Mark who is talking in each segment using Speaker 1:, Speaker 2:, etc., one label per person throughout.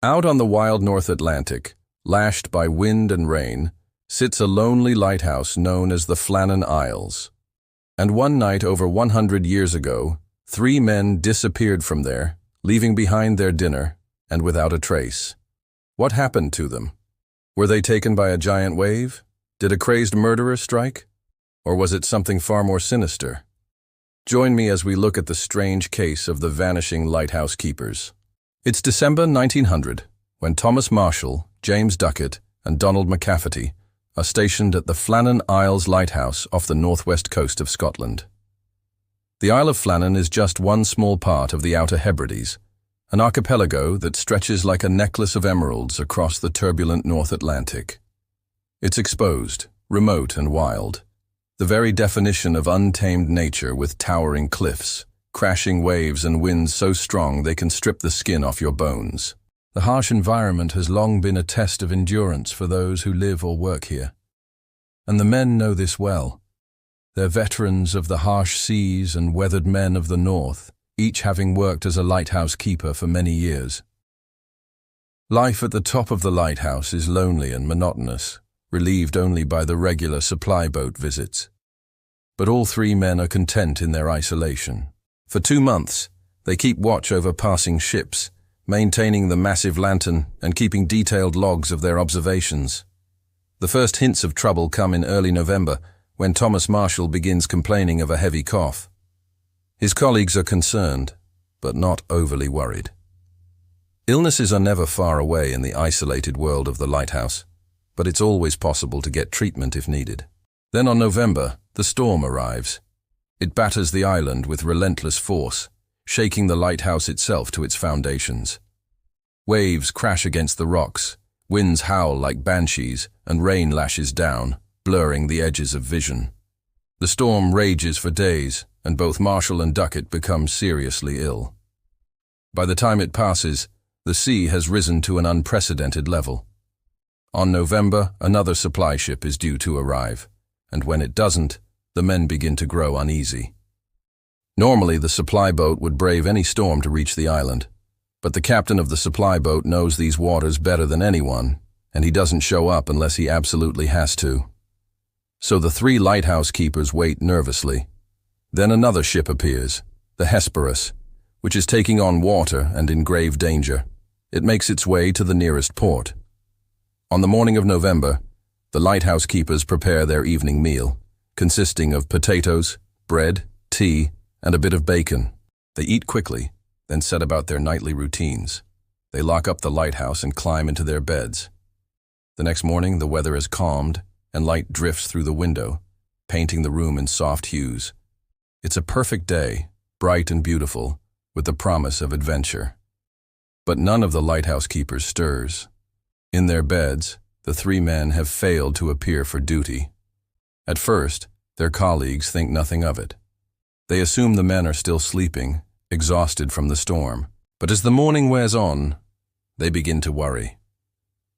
Speaker 1: Out on the wild North Atlantic, lashed by wind and rain, sits a lonely lighthouse known as the Flannan Isles. And one night over 100 years ago, 3 men disappeared from there, leaving behind their dinner and without a trace. What happened to them? Were they taken by a giant wave? Did a crazed murderer strike? Or was it something far more sinister? Join me as we look at the strange case of the vanishing lighthouse keepers. It's December 1900, when Thomas Marshall, James Duckett, and Donald McCafferty are stationed at the Flannan Isles Lighthouse off the northwest coast of Scotland. The Isle of Flannan is just one small part of the Outer Hebrides, an archipelago that stretches like a necklace of emeralds across the turbulent North Atlantic. It's exposed, remote and wild, the very definition of untamed nature with towering cliffs, crashing waves and winds so strong they can strip the skin off your bones. The harsh environment has long been a test of endurance for those who live or work here. And the men know this well. They're veterans of the harsh seas and weathered men of the north, each having worked as a lighthouse keeper for many years. Life at the top of the lighthouse is lonely and monotonous, relieved only by the regular supply boat visits. But all 3 men are content in their isolation. For 2 months, they keep watch over passing ships, maintaining the massive lantern and keeping detailed logs of their observations. The first hints of trouble come in early November, when Thomas Marshall begins complaining of a heavy cough. His colleagues are concerned, but not overly worried. Illnesses are never far away in the isolated world of the lighthouse, but it's always possible to get treatment if needed. Then on November, the storm arrives. It batters the island with relentless force, shaking the lighthouse itself to its foundations. Waves crash against the rocks, winds howl like banshees, and rain lashes down, blurring the edges of vision. The storm rages for days, and both Marshall and Duckett become seriously ill. By the time it passes, the sea has risen to an unprecedented level. On November, another supply ship is due to arrive, and when it doesn't, the men begin to grow uneasy. Normally, the supply boat would brave any storm to reach the island, but the captain of the supply boat knows these waters better than anyone, and he doesn't show up unless he absolutely has to. So the 3 lighthouse keepers wait nervously. Then another ship appears, the Hesperus, which is taking on water and in grave danger. It makes its way to the nearest port. On the morning of November, the lighthouse keepers prepare their evening meal, consisting of potatoes, bread, tea, and a bit of bacon. They eat quickly, then set about their nightly routines. They lock up the lighthouse and climb into their beds. The next morning, the weather is calmed, and light drifts through the window, painting the room in soft hues. It's a perfect day, bright and beautiful, with the promise of adventure. But none of the lighthouse keepers stirs. In their beds, the 3 men have failed to appear for duty. At first, their colleagues think nothing of it. They assume the men are still sleeping, exhausted from the storm. But as the morning wears on, they begin to worry.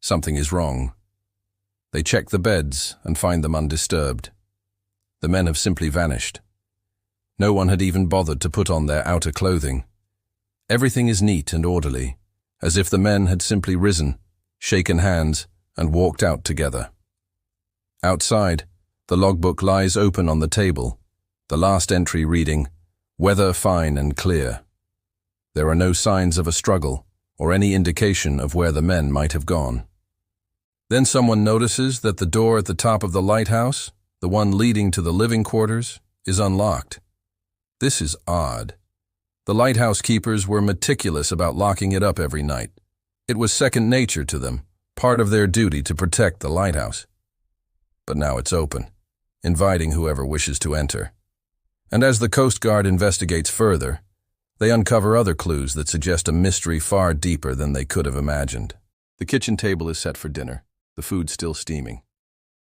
Speaker 1: Something is wrong. They check the beds and find them undisturbed. The men have simply vanished. No one had even bothered to put on their outer clothing. Everything is neat and orderly, as if the men had simply risen, shaken hands, and walked out together. Outside, the logbook lies open on the table, the last entry reading, "Weather fine and clear." There are no signs of a struggle or any indication of where the men might have gone. Then someone notices that the door at the top of the lighthouse, the one leading to the living quarters, is unlocked. This is odd. The lighthouse keepers were meticulous about locking it up every night. It was second nature to them, part of their duty to protect the lighthouse. But now it's open, inviting whoever wishes to enter. And as the Coast Guard investigates further, they uncover other clues that suggest a mystery far deeper than they could have imagined. The kitchen table is set for dinner, the food still steaming.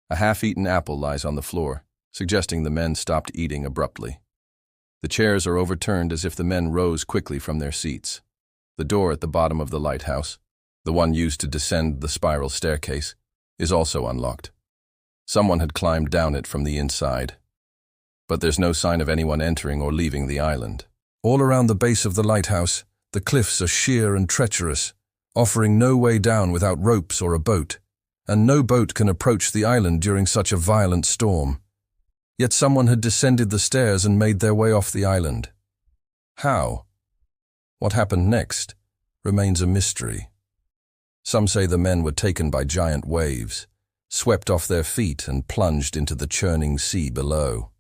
Speaker 1: A half-eaten apple lies on the floor, suggesting the men stopped eating abruptly. The chairs are overturned as if the men rose quickly from their seats. The door at the bottom of the lighthouse, the one used to descend the spiral staircase, is also unlocked. Someone had climbed down it from the inside. But there's no sign of anyone entering or leaving the island. All around the base of the lighthouse, the cliffs are sheer and treacherous, offering no way down without ropes or a boat, and no boat can approach the island during such a violent storm. Yet someone had descended the stairs and made their way off the island. How? What happened next remains a mystery. Some say the men were taken by giant waves, swept off their feet and plunged into the churning sea below.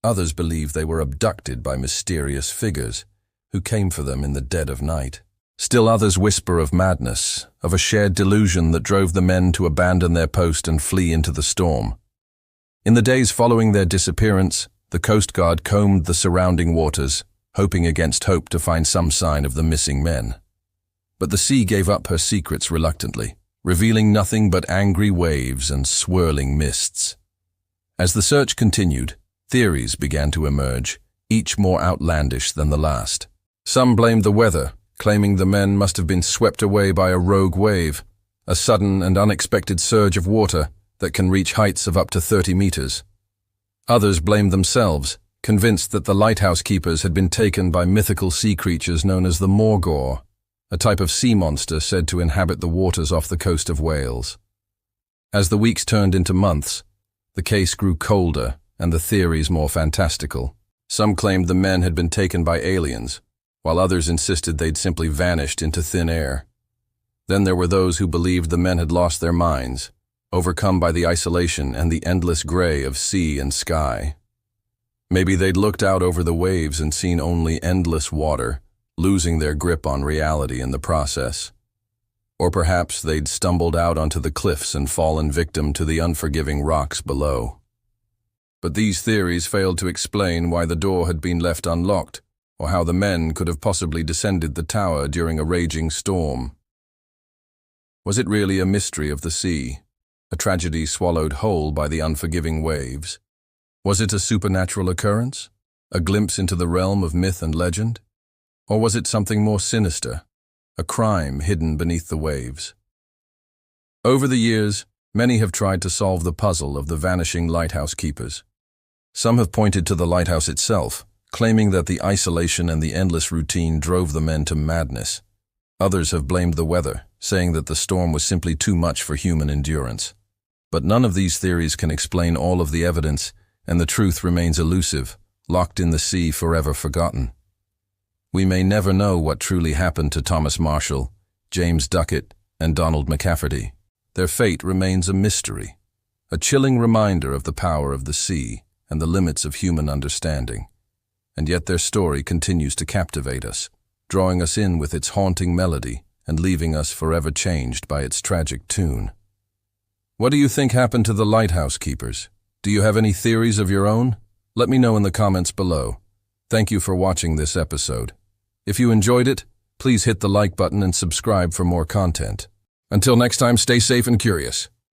Speaker 1: Others believe they were abducted by mysterious figures who came for them in the dead of night. Still others whisper of madness, of a shared delusion that drove the men to abandon their post and flee into the storm. In the days following their disappearance, the Coast Guard combed the surrounding waters, hoping against hope to find some sign of the missing men. But the sea gave up her secrets reluctantly, revealing nothing but angry waves and swirling mists. As the search continued, theories began to emerge, each more outlandish than the last. Some blamed the weather, claiming the men must have been swept away by a rogue wave, a sudden and unexpected surge of water that can reach heights of up to 30 meters. Others blamed themselves, convinced that the lighthouse keepers had been taken by mythical sea creatures known as the Morgor, a type of sea monster said to inhabit the waters off the coast of Wales. As the weeks turned into months, the case grew colder and the theories more fantastical. Some claimed the men had been taken by aliens, while others insisted they'd simply vanished into thin air. Then there were those who believed the men had lost their minds, overcome by the isolation and the endless gray of sea and sky. Maybe they'd looked out over the waves and seen only endless water, losing their grip on reality in the process. Or perhaps they'd stumbled out onto the cliffs and fallen victim to the unforgiving rocks below. But these theories failed to explain why the door had been left unlocked, or how the men could have possibly descended the tower during a raging storm. Was it really a mystery of the sea, a tragedy swallowed whole by the unforgiving waves? Was it a supernatural occurrence, a glimpse into the realm of myth and legend? Or was it something more sinister, a crime hidden beneath the waves? Over the years, many have tried to solve the puzzle of the vanishing lighthouse keepers. Some have pointed to the lighthouse itself, claiming that the isolation and the endless routine drove the men to madness. Others have blamed the weather, saying that the storm was simply too much for human endurance. But none of these theories can explain all of the evidence, and the truth remains elusive, locked in the sea, forever forgotten. We may never know what truly happened to Thomas Marshall, James Duckett, and Donald McCafferty. Their fate remains a mystery, a chilling reminder of the power of the sea and the limits of human understanding. And yet their story continues to captivate us, drawing us in with its haunting melody and leaving us forever changed by its tragic tune. What do you think happened to the lighthouse keepers? Do you have any theories of your own? Let me know in the comments below. Thank you for watching this episode. If you enjoyed it, please hit the like button and subscribe for more content. Until next time, stay safe and curious.